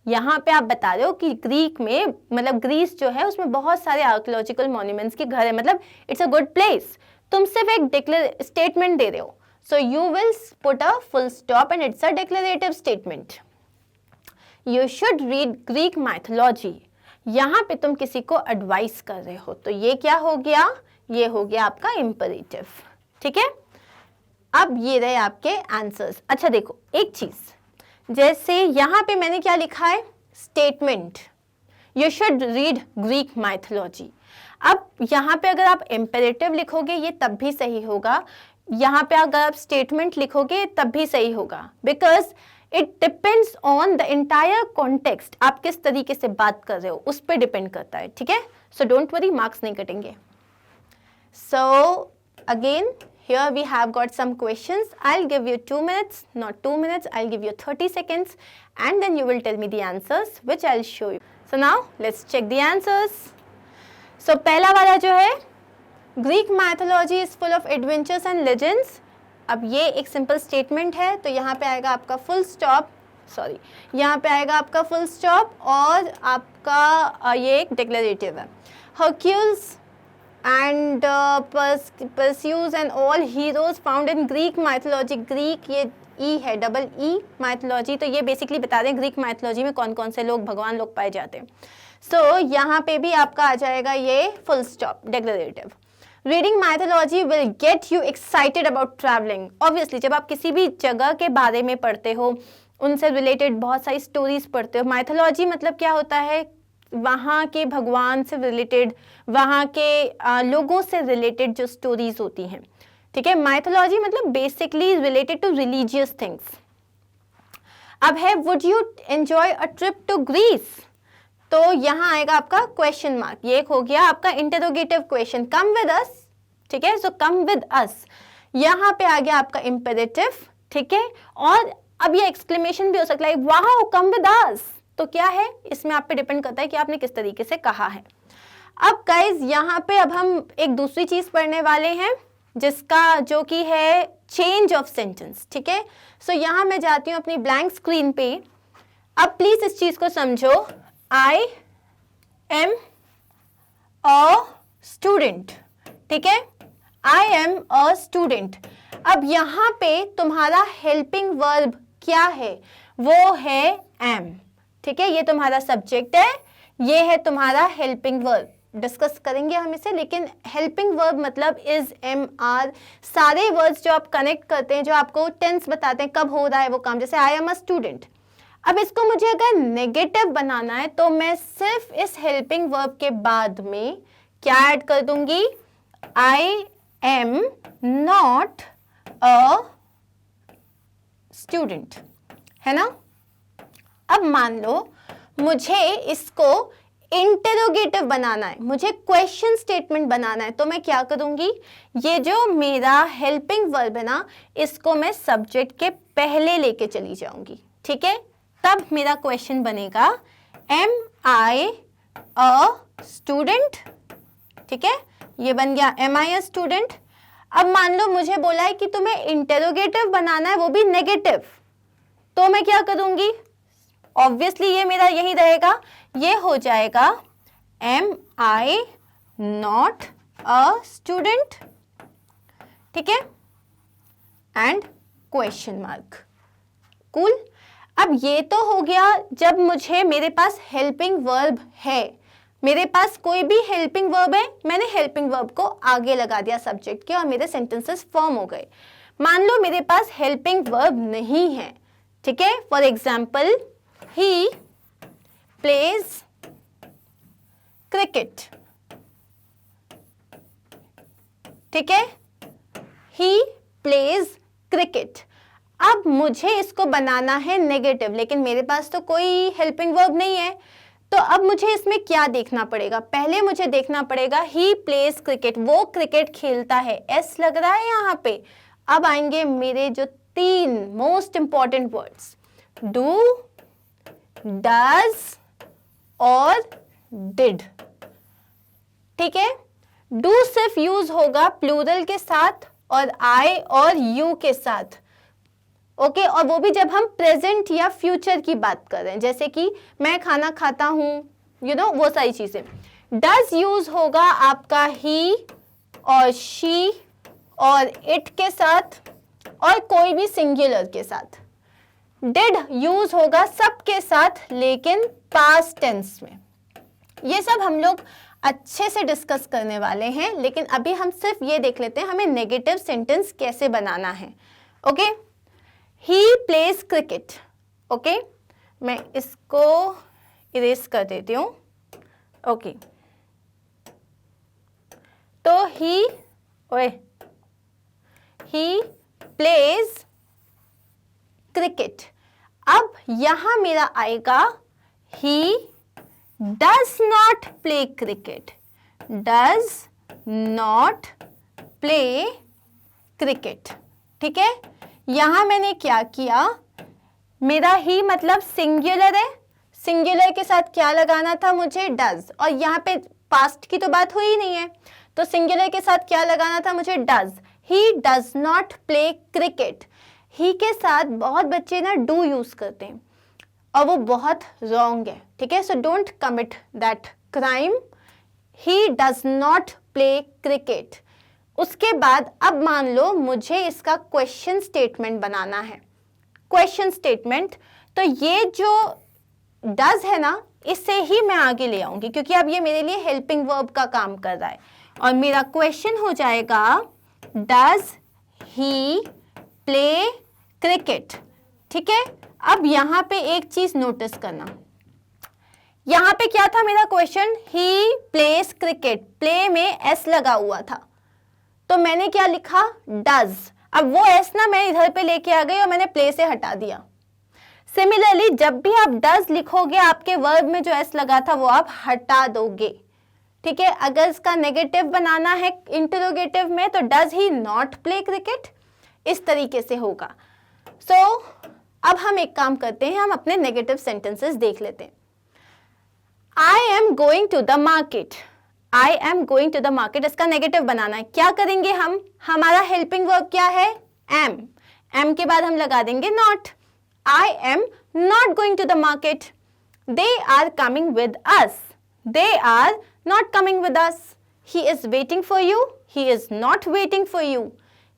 S1: यहाँ पे आप बता रहे हो कि ग्रीक में, मतलब ग्रीस जो है उसमें बहुत सारे आर्कियोलॉजिकल मॉन्यूमेंट्स के घर है, मतलब इट्स अ गुड प्लेस। तुम सिर्फ एक स्टेटमेंट दे रहे हो, so you will put a full stop and it's a declarative statement. You should read Greek mythology. यहाँ पे तुम किसी को एडवाइस कर रहे हो, तो ये क्या हो गया, ये हो गया आपका इम्परेटिव। ठीक है, अब ये रहे आपके आंसर्स। अच्छा देखो एक चीज, जैसे यहाँ पे मैंने क्या लिखा है, statement, you should read Greek mythology. अब यहाँ पे अगर आप इम्पेरेटिव लिखोगे ये तब भी सही होगा, यहाँ पे अगर आप स्टेटमेंट लिखोगे तब भी सही होगा, because it depends on the entire context, आप किस तरीके से बात कर रहे हो उस पर डिपेंड करता है। ठीक है, सो डोंट वरी, मार्क्स नहीं कटेंगे। So again here we have got some questions. I'll give you 2 minutes, not 2 minutes, I'll give you 30 seconds and then you will tell me the answers which I'll show you. So now let's check the answers. So पहला वाला जो है, Greek mythology is full of adventures and legends. अब ये एक simple statement है, तो यहाँ पे आएगा आपका फुल स्टॉप, सॉरी यहाँ पे आएगा आपका फुल स्टॉप और आपका ये एक डिक्लेरेटिव है। Hercules and Perseus and all heroes found in Greek mythology. Greek ये ई है, डबल ई, माइथोलॉजी, तो ये बेसिकली बता दें ग्रीक माइथोलॉजी में कौन कौन से लोग, भगवान लोग पाए जाते हैं। सो यहाँ पे भी आपका आ जाएगा ये full stop declarative. Reading mythology will get you excited about travelling. Obviously जब आप किसी भी जगह के बारे में पढ़ते हो, उनसे रिलेटेड बहुत सारी स्टोरीज पढ़ते हो, माइथोलॉजी मतलब क्या होता है, वहाँ के भगवान से रिलेटेड, वहाँ के लोगों से रिलेटेड जो स्टोरीज होती हैं। ठीक है, माइथोलॉजी मतलब basically related to religious things. अब है would you enjoy a trip to Greece, तो यहाँ आएगा आपका क्वेश्चन मार्क, ये एक हो गया आपका interrogative question, come with us. ठीक है, सो कम विद अस, यहाँ पे आ गया आपका इम्पेरेटिव। ठीक है, और अब ये एक्सक्लेमेशन भी हो सकता है, वाओ कम विद अस, तो क्या है, इसमें आप पे डिपेंड करता है कि आपने किस तरीके से कहा है। अब गाइज यहाँ पे अब हम एक दूसरी चीज पढ़ने वाले हैं, जिसका जो कि है चेंज ऑफ सेंटेंस। ठीक है, सो यहाँ मैं जाती हूँ अपनी ब्लैंक स्क्रीन पे। अब प्लीज इस चीज को समझो, आई एम अ स्टूडेंट। ठीक है, आई एम अ स्टूडेंट। अब यहाँ पे तुम्हारा हेल्पिंग वर्ब क्या है, वो है एम। ठीक है, ये तुम्हारा सब्जेक्ट है, ये है तुम्हारा हेल्पिंग वर्ब, डिस्कस करेंगे हम इसे, लेकिन हेल्पिंग वर्ब मतलब इज, एम, आर, सारे वर्ड्स जो आप कनेक्ट करते हैं, जो आपको टेंस बताते हैं कब हो रहा है वो काम, जैसे आई एम अ स्टूडेंट। अब इसको मुझे अगर नेगेटिव बनाना है तो मैं सिर्फ इस हेल्पिंग वर्ब के बाद में क्या ऐड कर दूंगी, आई एम नॉट अ स्टूडेंट, है ना। अब मान लो मुझे इसको इंटेरोगेटिव बनाना है, मुझे क्वेश्चन स्टेटमेंट बनाना है, तो मैं क्या करूंगी, ये जो मेरा हेल्पिंग वर्ब है ना, इसको मैं सब्जेक्ट के पहले लेके चली जाऊंगी। ठीक है, तब मेरा क्वेश्चन बनेगा एम आई अ स्टूडेंट। ठीक है, ये बन गया एम आई अ स्टूडेंट। अब मान लो मुझे बोला है कि तुम्हें इंटेरोगेटिव बनाना है, वो भी नेगेटिव, तो मैं क्या करूंगी, ऑब्वियसली ये मेरा यही रहेगा, ये हो जाएगा am I not a student. ठीक है, एंड क्वेश्चन मार्क। कूल। अब ये तो हो गया जब मुझे, मेरे पास हेल्पिंग वर्ब है, मेरे पास कोई भी हेल्पिंग वर्ब है, मैंने हेल्पिंग वर्ब को आगे लगा दिया सब्जेक्ट के और मेरे सेंटेंसेस फॉर्म हो गए। मान लो मेरे पास हेल्पिंग वर्ब नहीं है। ठीक है, for example he plays cricket। ठीक है, he plays cricket। अब मुझे इसको बनाना है नेगेटिव, लेकिन मेरे पास तो कोई हेल्पिंग वर्ब नहीं है, तो अब मुझे इसमें क्या देखना पड़ेगा, पहले मुझे देखना पड़ेगा he plays cricket, वो क्रिकेट खेलता है, एस लग रहा है यहाँ पे। अब आएंगे मेरे जो 3 most important words, do, does और डिड। ठीक है, डू सिर्फ यूज होगा प्लूरल के साथ और आई और यू के साथ। ओके, और वो भी जब हम प्रेजेंट या फ्यूचर की बात कर रहे हैं, जैसे कि मैं खाना खाता हूं, यू नो, वो सारी चीजें। डज यूज होगा आपका ही और शी और इट के साथ और कोई भी सिंगुलर के साथ। डिड यूज होगा सबके साथ, लेकिन पास्ट टेंस में। ये सब हम लोग अच्छे से डिस्कस करने वाले हैं, लेकिन अभी हम सिर्फ ये देख लेते हैं हमें नेगेटिव सेंटेंस कैसे बनाना है। Okay, he plays cricket. Okay, मैं इसको इरेज कर देती हूँ। ओके, तो ही प्लेज क्रिकेट। अब यहां मेरा आएगा he does not play cricket, does not play cricket। ठीक है, यहां मैंने क्या किया, मेरा ही मतलब सिंगुलर है, सिंगुलर के साथ क्या लगाना था मुझे, डज, और यहाँ पे पास्ट की तो बात हुई नहीं है, तो सिंगुलर के साथ क्या लगाना था मुझे, does. He does not play cricket. He के साथ बहुत बच्चे ना डू यूज करते हैं और वो बहुत रॉन्ग है। ठीक है, so don't commit that crime. He does not play cricket. उसके बाद अब मान लो मुझे इसका क्वेश्चन स्टेटमेंट बनाना है। क्वेश्चन स्टेटमेंट, तो ये जो डज है ना, इससे ही मैं आगे ले आऊंगी क्योंकि अब ये मेरे लिए हेल्पिंग वर्ब का काम कर रहा है, और मेरा क्वेश्चन हो जाएगा डज ही प्ले क्रिकेट। ठीक है, अब यहां पे एक चीज नोटिस करना, यहां पे क्या था मेरा क्वेश्चन, ही प्लेस क्रिकेट, प्ले में एस लगा हुआ था, तो मैंने क्या लिखा, डज। अब वो एस ना मैं इधर पे लेके आ गई और मैंने प्ले से हटा दिया। सिमिलरली जब भी आप डज लिखोगे, आपके वर्ब में जो एस लगा था वो आप हटा दोगे। ठीक है, अगर इसका नेगेटिव बनाना है इंटरोगेटिव में, तो does he not play cricket, इस तरीके से होगा। सो अब हम एक काम करते हैं, हम अपने नेगेटिव सेंटेंसेस देख लेते हैं। I am going to the market, I am going to the market, इसका नेगेटिव बनाना है। क्या करेंगे हम, हमारा हेल्पिंग वर्ब क्या है, एम, एम के बाद हम लगा देंगे not. I am not going to the market, they are coming with us, they are not coming with us, he is waiting for you, he is not waiting for you,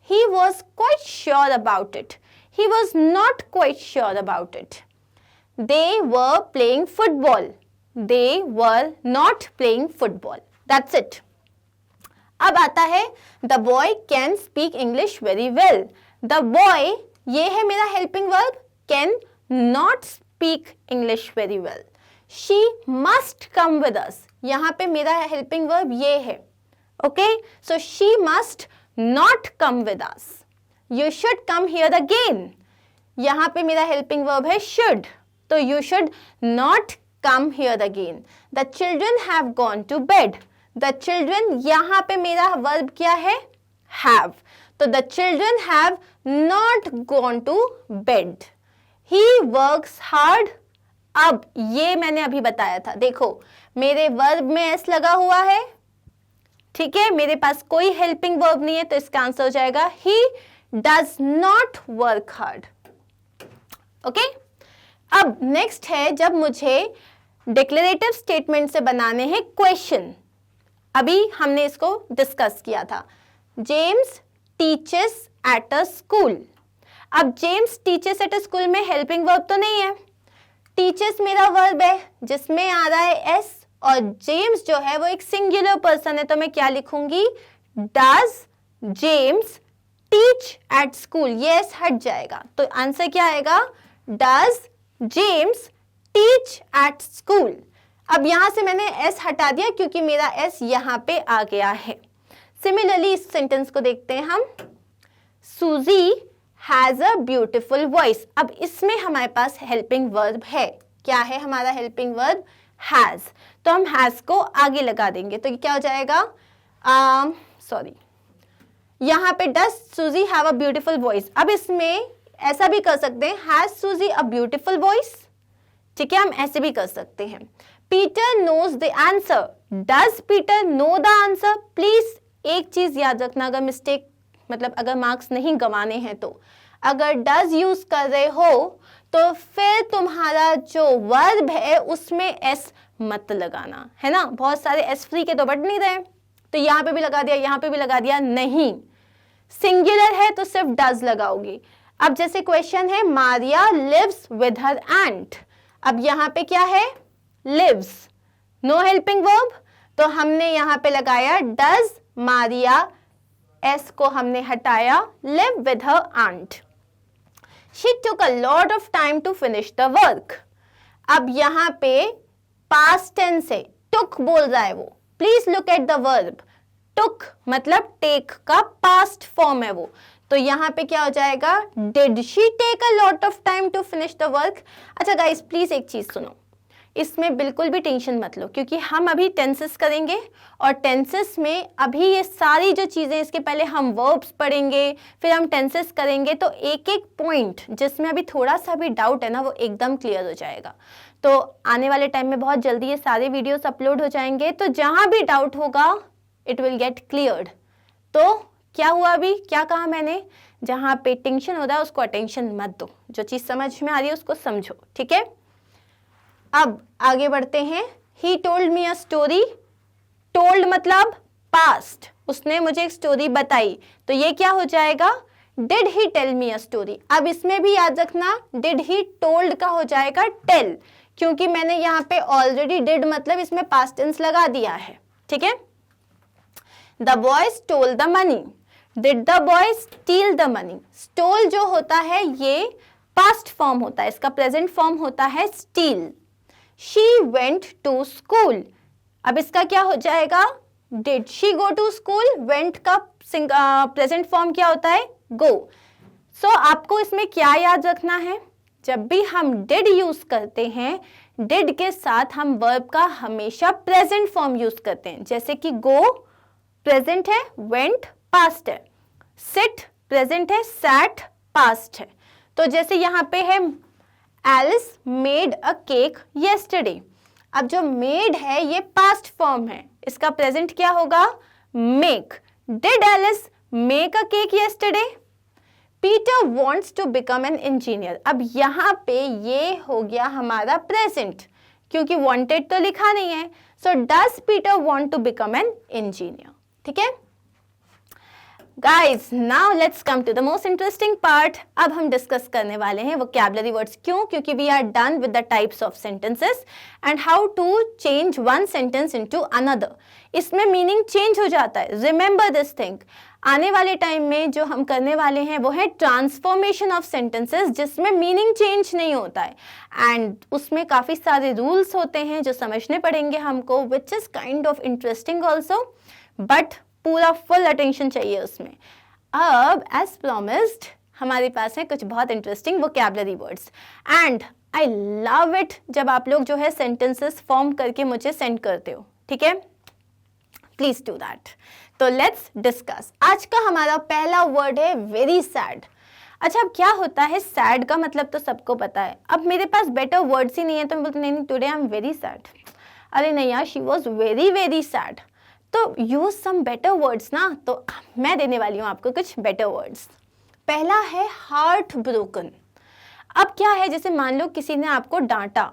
S1: he was quite sure about it, he was not quite sure about it, they were playing football, they were not playing football, that's it। अब आता है the boy can speak English very well, the boy ये है मेरा helping verb, can not speak English very well, she must come with us, यहाँ पे मेरा helping verb ये है। okay, so she must not come with us, you should come here again, यहाँ पे मेरा helping verb है should, तो you should not come here again, the children have gone to bed, the children यहाँ पे मेरा verb क्या है, have, तो the children have not gone to bed, he works hard। अब ये मैंने अभी बताया था, देखो मेरे verb में s लगा हुआ है, ठीक है, मेरे पास कोई हेल्पिंग वर्ब नहीं है, तो इसका आंसर हो जाएगा ही does not work hard. Okay, अब नेक्स्ट है जब मुझे डिक्लेरेटिव स्टेटमेंट से बनाने हैं क्वेश्चन। अभी हमने इसको डिस्कस किया था, James teaches at a school. अब James teaches at a school में हेल्पिंग वर्ब तो नहीं है, टीचेस मेरा वर्ब है जिसमें आ रहा है एस, और जेम्स जो है वो एक सिंगुलर पर्सन है, तो मैं क्या लिखूंगी, does James teach at school, ये एस हट जाएगा, तो आंसर क्या आएगा, does James teach at school. अब यहां से मैंने एस हटा दिया क्योंकि मेरा एस यहां पे आ गया है। सिमिलरली इस सेंटेंस को देखते हैं हम, सूजी हैज अ ब्यूटिफुल वॉइस। अब इसमें हमारे पास हेल्पिंग वर्ब है, क्या है हमारा हेल्पिंग वर्ब, हैज, तो हम हैज को आगे लगा देंगे, तो ये क्या हो जाएगा, सॉरी, यहाँ पे डज सूजी हैव अ ब्यूटीफुल वॉइस। अब इसमें ऐसा भी कर सकते हैं, हैज सूजी अ ब्यूटीफुल वॉइस, ठीक है, हम ऐसे भी कर सकते हैं। Peter knows the answer, does Peter know the answer. Please एक चीज याद रखना, अगर मिस्टेक मतलब अगर मार्क्स नहीं गंवाने हैं तो अगर डज यूज कर रहे हो तो फिर तुम्हारा जो वर्ब है उसमें एस मत लगाना, है ना, बहुत सारे एस फ्री के तो बढ़ नहीं रहे, तो यहाँ पे भी लगा दिया, यहाँ पे भी लगा दिया, नहीं, सिंगुलर है तो सिर्फ डज लगाओगी। अब जैसे क्वेश्चन है, Maria lives with her aunt, अब यहाँ पे क्या है, लिव्स, नो हेल्पिंग वर्ब, तो हमने यहाँ पे लगाया डज मारिया, एस को हमने हटाया, live with her aunt. She took a lot of time to finish the work. अब यहाँ पे पास्ट टेंस है, टुक बोल रहा है वो। Please look at the verb, took मतलब टेक का पास्ट फॉर्म है वो, तो यहाँ पे क्या हो जाएगा, did she take a lot of time to finish the work. अच्छा गाइस प्लीज एक चीज सुनो, इसमें बिल्कुल भी टेंशन मत लो, क्योंकि हम अभी टेंसेस करेंगे और टेंसेस में अभी ये सारी जो चीज़ें, इसके पहले हम वर्ब्स पढ़ेंगे, फिर हम टेंसेस करेंगे, तो एक एक पॉइंट जिसमें अभी थोड़ा सा भी डाउट है ना, वो एकदम क्लियर हो जाएगा। तो आने वाले टाइम में बहुत जल्दी ये सारे वीडियोस अपलोड हो जाएंगे, तो जहाँ भी डाउट होगा इट विल गेट क्लियर्ड। तो क्या हुआ अभी, क्या कहा मैंने, जहाँ पे टेंशन हो रहा है उसको अटेंशन मत दो, जो चीज़ समझ में आ रही है उसको समझो, ठीक है। अब आगे बढ़ते हैं। He told me a story, told मतलब पास्ट, उसने मुझे एक स्टोरी बताई, तो ये क्या हो जाएगा, did he tell me a story. अब इसमें भी याद रखना डिड ही टोल्ड का हो जाएगा टेल, क्योंकि मैंने यहाँ पे ऑलरेडी डिड मतलब इसमें पास्ट टेंस लगा दिया है, ठीक है। The boy stole the money, did the boy steal the money. Stole जो होता है ये पास्ट फॉर्म होता है, इसका प्रेजेंट फॉर्म होता है steel. She went to school, अब इसका क्या हो जाएगा, did she go to school, went का प्रेजेंट फॉर्म क्या होता है, go। So आपको इसमें क्या याद रखना है, जब भी हम did यूज करते हैं, did के साथ हम वर्ब का हमेशा प्रेजेंट फॉर्म यूज करते हैं, जैसे कि go प्रेजेंट है, went पास्ट है, sit प्रेजेंट है, sat पास्ट है। तो जैसे यहाँ पे है Alice made a cake yesterday, अब जो made है ये पास्ट फॉर्म है, इसका प्रेजेंट क्या होगा, make। Did Alice make a cake yesterday? Peter wants to become an engineer, अब यहाँ पे ये हो गया हमारा प्रेजेंट, क्योंकि wanted तो लिखा नहीं है, so does Peter want to become an engineer, ठीक है। Guys, now let's come to the most interesting part. अब हम डिस्कस करने वाले हैं vocabulary words। क्यों? क्योंकि we are done with the types of sentences and how to change one sentence into another. इसमें मीनिंग चेंज हो जाता है। Remember this thing. आने वाले टाइम में जो हम करने वाले हैं वो है ट्रांसफॉर्मेशन ऑफ सेंटेंसेस, जिसमें मीनिंग चेंज नहीं होता है, एंड उसमें काफ़ी सारे रूल्स होते हैं जो समझने पड़ेंगे हमको, which is kind of interesting also, but पूरा फुल अटेंशन चाहिए उसमें। अब एज प्रॉमिस्ड हमारे पास है कुछ बहुत interesting vocabulary words, and I love it जब आप लोग जो है सेंटेंसेस फॉर्म करके मुझे सेंड करते हो, ठीक है, प्लीज डू दैट। तो लेट्स डिस्कस। आज का हमारा पहला वर्ड है वेरी सैड। अच्छा, अब क्या होता है, सैड का मतलब तो सबको पता है। अब मेरे पास बेटर वर्ड्स ही नहीं है तो मैं बोलती नहीं today I am very sad. अरे नहीं यार, she was very very sad, तो यूज सम बेटर वर्ड्स ना। तो मैं देने वाली हूँ आपको कुछ बेटर वर्ड्स। पहला है हार्ट ब्रोकन। अब क्या है, जैसे मान लो किसी ने आपको डांटा,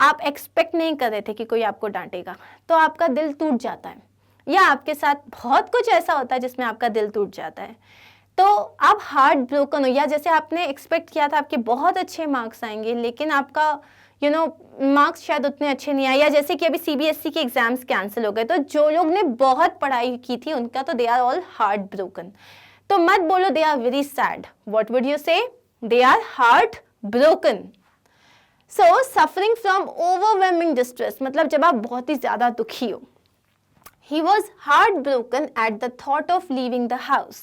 S1: आप एक्सपेक्ट नहीं कर रहे थे कि कोई आपको डांटेगा, तो आपका दिल टूट जाता है, या आपके साथ बहुत कुछ ऐसा होता है जिसमें आपका दिल टूट जाता है, तो आप हार्ट ब्रोकन हो। या जैसे आपने एक्सपेक्ट किया था आपके बहुत अच्छे मार्क्स आएंगे, लेकिन आपका मार्क्स शायद उतने अच्छे नहीं आए, या जैसे कि अभी CBSE के एग्जाम्स कैंसिल हो गए, तो जो लोग ने बहुत पढ़ाई की थी उनका तो they are all heartbroken. तो मत बोलो they are very sad, what would you say, they are heartbroken. So suffering from overwhelming distress, मतलब जब आप बहुत ही ज्यादा दुखी हो। He was heartbroken at the thought of leaving the house.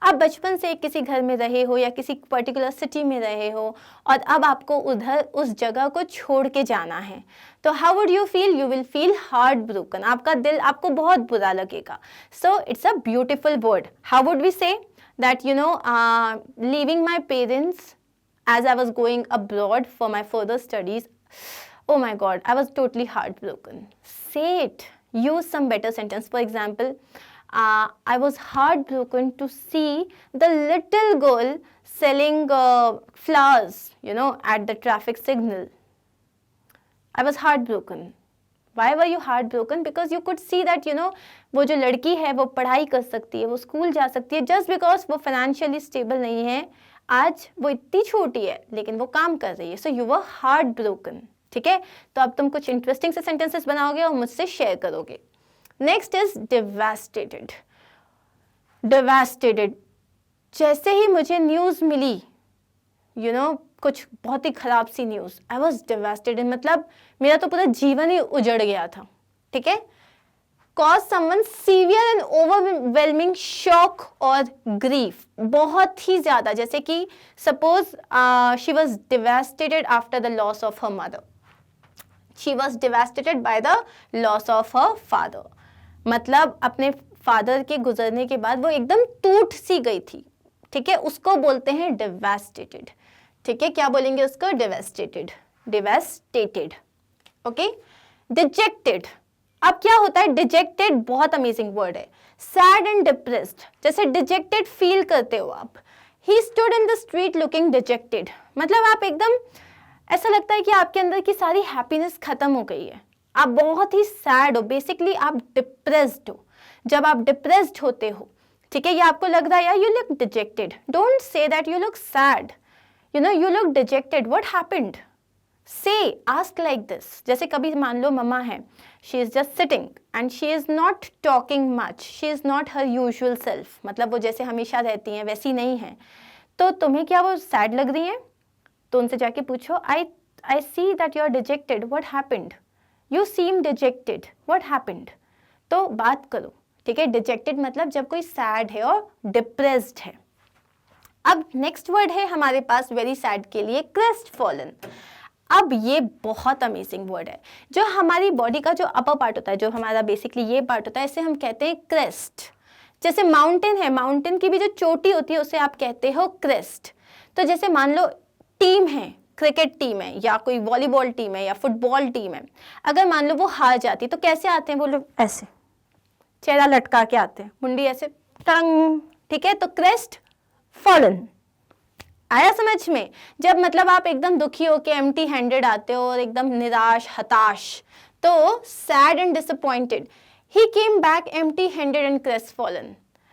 S1: आप बचपन से किसी घर में रहे हो या किसी पर्टिकुलर सिटी में रहे हो और अब आपको उधर उस जगह को छोड़ के जाना है, तो how would you feel? You will feel heartbroken. आपका दिल, आपको बहुत बुरा लगेगा. So it's a beautiful word. How would we say that, leaving my parents as I was going abroad for my further studies, oh my God, I was totally heartbroken. Say it. Use some better sentence. For example, I was heartbroken to see the little girl selling flowers, at the traffic signal. I was heartbroken. Why were you heartbroken? Because you could see that, वो जो लड़की है वो पढ़ाई कर सकती है, वो स्कूल जा सकती है, just because वो financially stable नहीं है, आज वो इतनी छोटी है लेकिन वो काम कर रही है, so you were heartbroken. ठीक है, तो अब तुम कुछ इंटरेस्टिंग से सेंटेंसेस बनाओगे और मुझसे शेयर करोगे। Next is devastated. डिवास्टेटेड, जैसे ही मुझे न्यूज़ मिली कुछ बहुत ही खराब सी न्यूज़, आई वॉज डिवास्टेटेड, मतलब मेरा तो पूरा जीवन ही उजड़ गया था। ठीक है, cause someone severe and overwhelming shock और ग्रीफ, बहुत ही ज़्यादा, जैसे कि suppose she was devastated after the loss of her mother, she was devastated by the loss of her father, मतलब अपने फादर के गुजरने के बाद वो एकदम टूट सी गई थी। ठीक है, उसको बोलते हैं डिवास्टेटेड। ठीक है, क्या बोलेंगे उसको? Devastated, devastated. ओके, डिजेक्टेड, अब क्या होता है? डिजेक्टेड बहुत अमेजिंग वर्ड है। सैड एंड डिप्रेस्ड, जैसे डिजेक्टेड फील करते हो आप। He stood in the street looking dejected, मतलब आप एकदम, ऐसा लगता है कि आपके अंदर की सारी हैप्पीनेस खत्म हो गई है, आप बहुत ही सैड हो, बेसिकली आप डिप्रेस्ड हो। जब आप डिप्रेस्ड होते हो, ठीक है, ये आपको लग रहा है यार you look dejected, don't say that you look sad, you look dejected, what happened? Say, ask like this. जैसे कभी मान लो मम्मा है, she is just sitting and she is not talking much, she is not her usual self, मतलब वो जैसे हमेशा रहती हैं वैसी नहीं है, तो तुम्हें क्या वो सैड लग रही हैं? तो उनसे जाके पूछो, I see that you are dejected, what happened? You seem dejected, what happened? तो बात करो। ठीक है, डिजेक्टेड मतलब जब कोई सैड है और डिप्रेस्ड है। अब नेक्स्ट वर्ड है हमारे पास वेरी सैड के लिए, क्रेस्ट फॉलन। अब ये बहुत अमेजिंग वर्ड है। जो हमारी बॉडी का जो अपर पार्ट होता है, जो हमारा बेसिकली ये पार्ट होता है, इसे हम कहते हैं क्रेस्ट। जैसे माउंटेन है, माउंटेन की भी जो चोटी होती है उसे आप कहते हो क्रेस्ट। तो जैसे मान लो टीम है, क्रिकेट टीम है या कोई वॉलीबॉल टीम है या फुटबॉल टीम है, अगर मान लो वो हार जाती तो कैसे आते हैं वो लोग? ऐसे चेहरा लटका के आते हैं, मुंडी ऐसे टंग। ठीक है, तो क्रेस्ट फॉलन आया समझ में? जब मतलब आप एकदम दुखी होके एम्प्टी हैंडेड आते हो और एकदम निराश, हताश, तो sad and disappointed. He came back empty handed and crestfallen.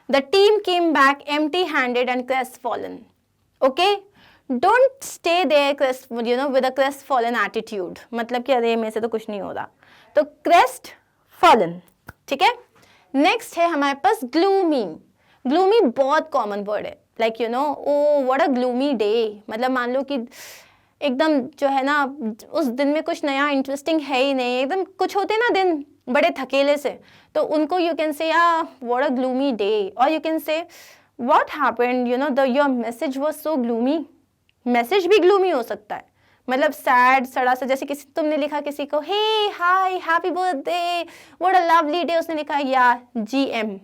S1: The team came back empty handed and crestfallen. Okay, don't stay there with a crestfallen attitude, मतलब कि अरे मेरे से तो कुछ नहीं हो रहा, तो crestfallen। ठीक है, नेक्स्ट है हमारे पास ग्लूमी। ग्लूमी बहुत कॉमन वर्ड है, like oh what a gloomy day, मतलब मान लो कि एकदम जो है ना उस दिन में कुछ नया इंटरेस्टिंग है ही नहीं, एकदम कुछ होते ना दिन बड़े थकेले से, तो उनको you can say what a gloomy day, और you can say what happened your message was so gloomy. Message भी ग्लूमी हो सकता है, मतलब सैड सड़ा सा, जैसे किसी तुमने लिखा किसी को hey hi happy birthday what a lovely day, उसने लिखा या GM,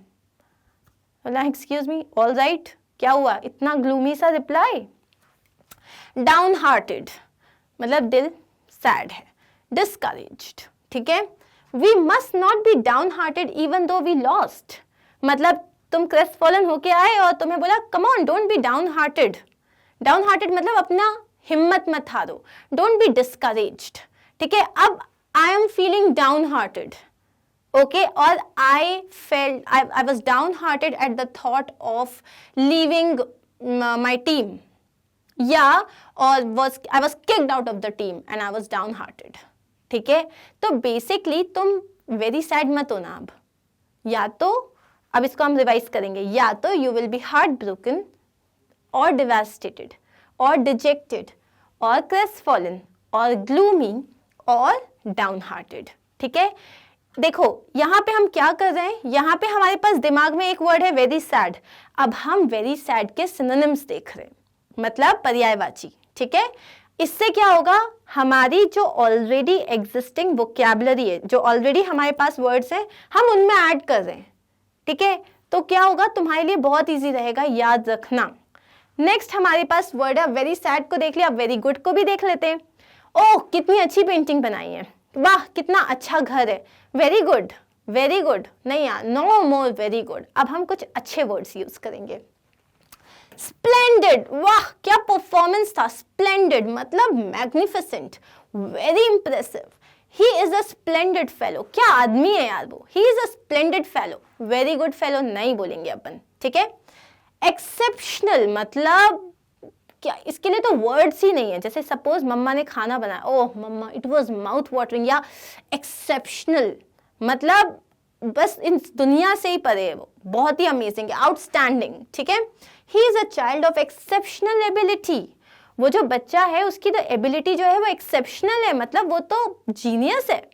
S1: excuse me, all right, क्या हुआ इतना ग्लूमी सा रिप्लाई? डाउन हार्टेड मतलब दिल सैड है, डिस्करेज्ड। ठीक है, we must not be down hearted even though we lost, मतलब तुम क्रेस्टफॉलन होके आए और तुम्हें बोला come on don't be down hearted. Down hearted मतलब अपना हिम्मत मत हारो, डोंट बी डिस्करेज्ड। ठीक है, अब I am feeling down hearted, okay, or I was downhearted at the thought of leaving my team, yeah, or I was kicked out of the team and I was downhearted. ठीक है, तो basically तुम very sad मत हो ना अब, या तो अब इसको हम रिवाइज करेंगे, या तो you will be heart broken और डिवास्टेटेड और डिजेक्टेड और क्रेस्टफॉलन और ग्लूमी और डाउनहार्टेड। ठीक है, देखो यहाँ पे हम क्या कर रहे हैं, यहाँ पे हमारे पास दिमाग में एक वर्ड है वेरी सैड, अब हम वेरी सैड के सिनोनिम्स देख रहे हैं, मतलब पर्यायवाची। ठीक है, इससे क्या होगा, हमारी जो ऑलरेडी एग्जिस्टिंग वोकैबुलरी है, जो ऑलरेडी हमारे पास वर्ड्स हैं, हम उनमें ऐड कर रहे हैं। ठीक है, तो क्या होगा, तुम्हारे लिए बहुत ईजी रहेगा याद रखना। नेक्स्ट हमारे पास वर्ड है, वेरी सैड को देख लिया, वेरी गुड को भी देख लेते हैं। ओह कितनी अच्छी पेंटिंग बनाई है, वाह कितना अच्छा घर है, वेरी गुड, वेरी गुड नहीं यार, नो मोर वेरी गुड। अब हम कुछ अच्छे वर्ड्स यूज करेंगे। स्प्लेंडेड, वाह क्या परफॉर्मेंस था, स्प्लेंडेड मतलब magnificent, very impressive, he is a splendid fellow, क्या आदमी है यार वो, he is a splendid fellow, very good fellow नहीं बोलेंगे अपन। ठीक है, एक्सेप्शनल मतलब क्या इसके लिए तो वर्ड्स ही नहीं है। जैसे सपोज मम्मा ने खाना बनाया, ओह मम्मा इट वाज माउथ वाटरिंग, या एक्सेप्शनल, मतलब बस इन दुनिया से ही परे है, वो बहुत ही अमेजिंग है, आउटस्टैंडिंग, ठीक है। He is a child of exceptional ability. वो जो बच्चा है उसकी तो एबिलिटी जो है वो एक्सेप्शनल है, मतलब वो तो जीनियस है।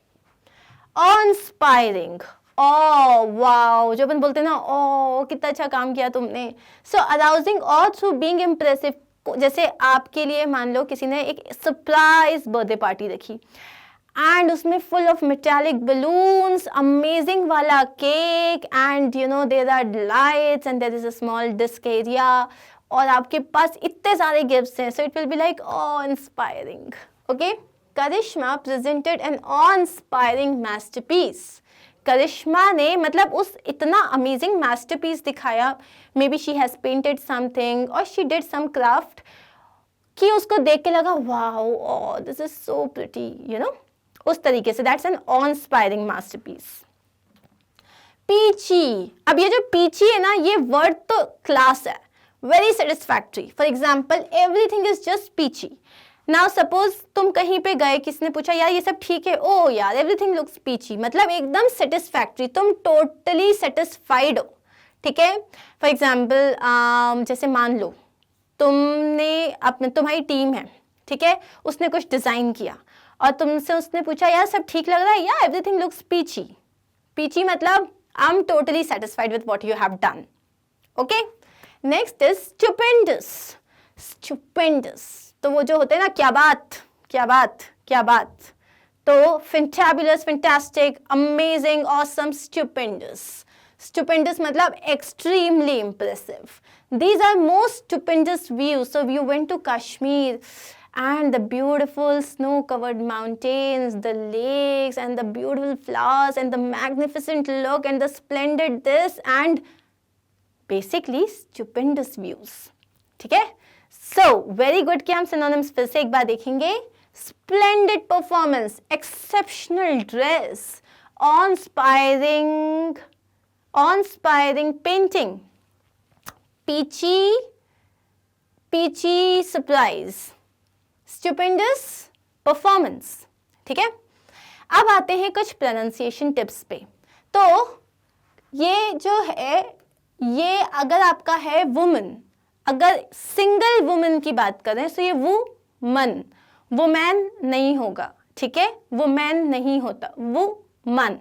S1: इंस्पायरिंग, ओ वाओ, जो अपन बोलते हैं ना, ओ कितना अच्छा काम किया तुमने। सो अराउजिंग और थ्रू बीइंग इम्प्रेसिव। जैसे आपके लिए मान लो किसी ने एक सरप्राइज बर्थडे पार्टी रखी एंड उसमें full of metallic balloons, amazing वाला cake, and you know there are lights and there is a small disc area, और आपके पास इतने सारे गिफ्ट्स हैं, so it will be like awe inspiring. Okay, Karishma presented an awe inspiring masterpiece. Karishma ने मतलब उस इतना अमेजिंग मास्टरपीस दिखाया, maybe she has painted something और शी डिड सम क्राफ्ट, कि उसको देख के लगा wow, oh this is so pretty, you know, उस तरीके से। That's an awe inspiring masterpiece. Peachy, अब ये जो पीची है ना, ये वर्ड तो क्लास है, very satisfactory. For example, everything is just peachy. Now suppose तुम कहीं पे गए, किसने पूछा यार ये सब ठीक है, ओ यार एवरीथिंग लुक्स पीची, मतलब एकदम सेटिस्फैक्ट्री, तुम टोटली सेटिस्फाइड हो, ठीक है। फॉर एग्जाम्पल जैसे मान लो तुमने अपने, तुम्हारी टीम है, ठीक है, उसने कुछ डिजाइन किया और तुमसे उसने पूछा यार सब ठीक लग रहा है, या एवरीथिंग लुक्स पीची। पीची मतलब I am totally satisfied with what you have done. Okay, next is stupendous. Stupendous तो वो जो होते हैं ना, क्या बात, क्या बात, क्या बात, तो fantabulous, fantastic, amazing, awesome, stupendous. Stupendous मतलब extremely impressive. These are most stupendous views. So you went to Kashmir and the beautiful snow-covered mountains, the lakes and the beautiful flowers and the magnificent look and the splendid this and basically stupendous views. ठीक है? So very good के हम synonyms फिर से एक बार देखेंगे. Splendid performance, exceptional dress, awe-inspiring painting, peachy surprise, stupendous performance. ठीक है, अब आते हैं कुछ pronunciation tips पे. तो ये जो है, ये अगर आपका है woman, अगर सिंगल वुमन की बात करें तो ये वुमन, वुमैन नहीं होगा, ठीक है, वुमैन नहीं होता, वुमन।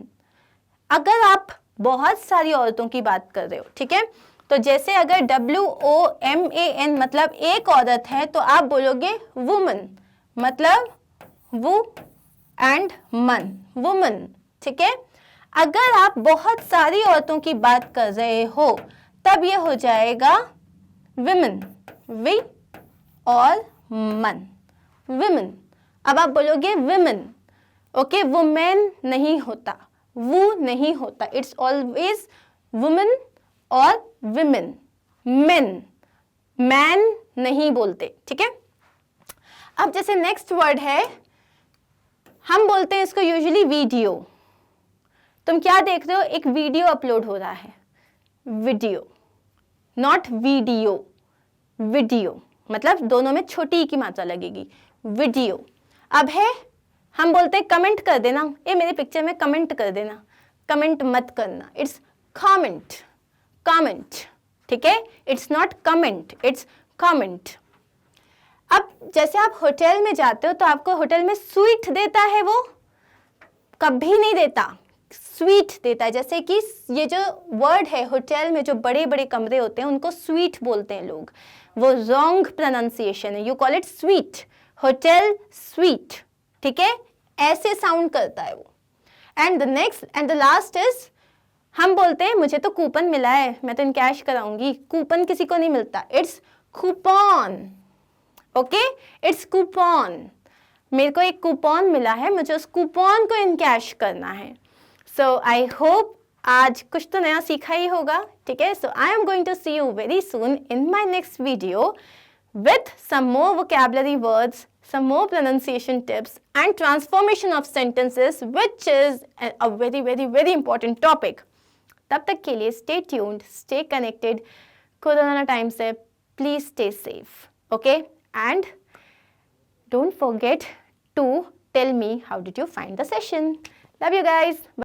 S1: अगर आप बहुत सारी औरतों की बात कर रहे हो, ठीक है, तो जैसे अगर WOMAN मतलब एक औरत है तो आप बोलोगे वुमन, मतलब वु एंड मन, वुमन, ठीक है। अगर आप बहुत सारी औरतों की बात कर रहे हो तब ये हो जाएगा विमेन, वी और मन, विमेन। अब आप बोलोगे विमेन, ओके, वुमेन नहीं होता, वो नहीं होता, इट्स ऑलवेज वुमेन और विमेन, मेन, मैन नहीं बोलते, ठीक है। अब जैसे नेक्स्ट वर्ड है, हम बोलते हैं इसको यूजुअली वीडियो। तुम क्या देख रहे हो, एक वीडियो अपलोड हो रहा है, वीडियो, नॉट वीडियो, वीडियो मतलब दोनों में छोटी की मात्रा लगेगी, वीडियो। अब है, हम बोलते हैं कमेंट कर देना, ये मेरे पिक्चर में कमेंट कर देना, कमेंट मत करना, इट्स कमेंट, कमेंट, ठीक है, it's not comment, it's comment. अब जैसे आप होटल में जाते हो तो आपको होटल में स्वीट देता है, वो कभी नहीं देता, स्वीट देता है। जैसे कि ये जो वर्ड है होटल में, जो बड़े बड़े कमरे होते हैं उनको स्वीट बोलते हैं लोग, वो रॉन्ग प्रोनाउंसिएशन है, you call it sweet, hotel sweet, ठीक है, ऐसे साउंड करता है वो। And the next and the last is, हम बोलते हैं मुझे तो कूपन मिला है, मैं तो इनकैश कराऊंगी, कूपन किसी को नहीं मिलता, it's coupon, okay, it's coupon, मेरे को एक कूपन मिला है, मुझे उस कूपन को इनकैश करना है। सो आई होप आज कुछ तो नया सीखा ही होगा, ठीक है। So I am going to see you very soon in my next video with some more vocabulary words, some more pronunciation tips and transformation of sentences, which is a very very very important topic. तब तक के लिए stay tuned, stay connected. Corona time से please stay safe, okay? and don't forget to tell me how did you find the session. Love you guys.